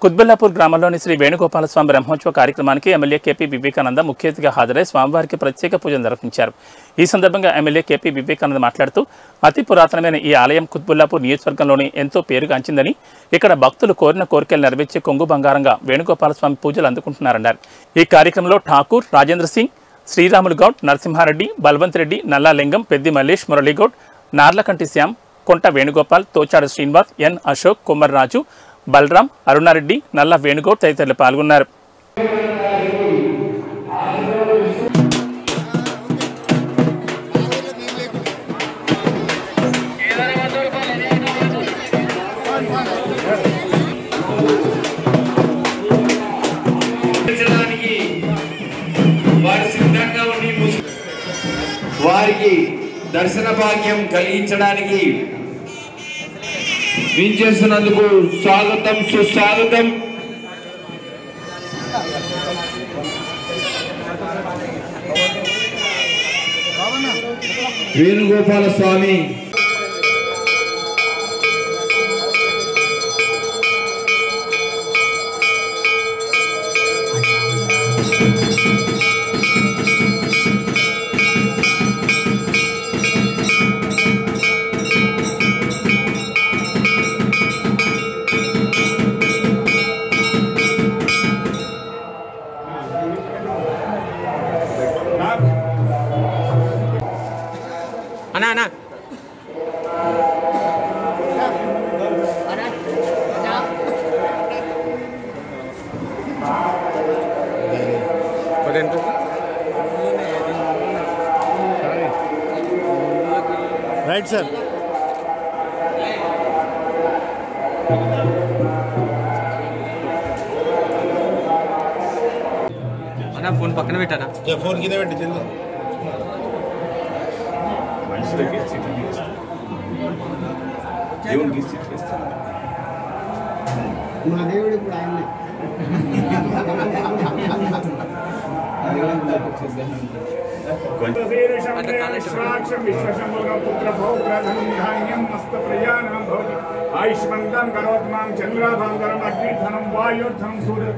కుత్బుల్లాపూర్ గ్రామంలోని శ్రీ వేణుగోపాలస్వామి బ్రహ్మోత్సవ కార్యక్రమానికి MLA KP Vivekananda ముఖ్య అతిథిగా హాజరై స్వామివారికి ప్రత్యేక పూజలు నిర్వహించారు. ఈ సందర్భంగా ఎమ్మెల్యే కేపీ వివేకానంద మాట్లాడుతూ అతి పురాతనమైన ఈ ఆలయం కుత్బుల్లాపూర్ నియోజకవర్గంలోని ఎంతో పేరుగాంచిందని, ఇక్కడ భక్తులు కోరిన కోరికలు నెరవేర్చే కొంగు బంగారంగా వేణుగోపాలస్వామి పూజలు అందుకుంటున్నారన్నారు. ఈ కార్యక్రమంలో ఠాకూర్ రాజేంద్ర సింగ్, శ్రీరాములు గౌడ్, నరసింహారెడ్డి, బల్వంత్ రెడ్డి, నల్లాలింగం, పెద్ది మల్లేష్, మురళీగౌడ్, నార్లకంటి శ్యామ్, కొంట వేణుగోపాల్, తోచాడు శ్రీనివాస్, ఎన్ అశోక్, కుమ్మర్రాజు, బలరాం, అరుణారెడ్డి, నల్ల వేణుగౌడ్ తదితరులు పాల్గొన్నారు. వారికి దర్శన భాగ్యం కలిగించడానికి వించేస్తున్నందుకు స్వాగతం, సుస్వాగతం. వేణుగోపాల స్వామి అన్నా అన్నా రైట్ సార్. అన్నా ఫోన్ పక్కన పెట్టానా? ఫోన్ కింద పెట్టి చెల్లి. దేవుడికి స్థితి ఇస్తాను. మా దేవుడు ఇప్పుడు ఆయనే. ఆయుష్మంతం కరోత్మాం చంద్రాభాంగరం అగ్నిధనం వాయుర్ధనం సూర్య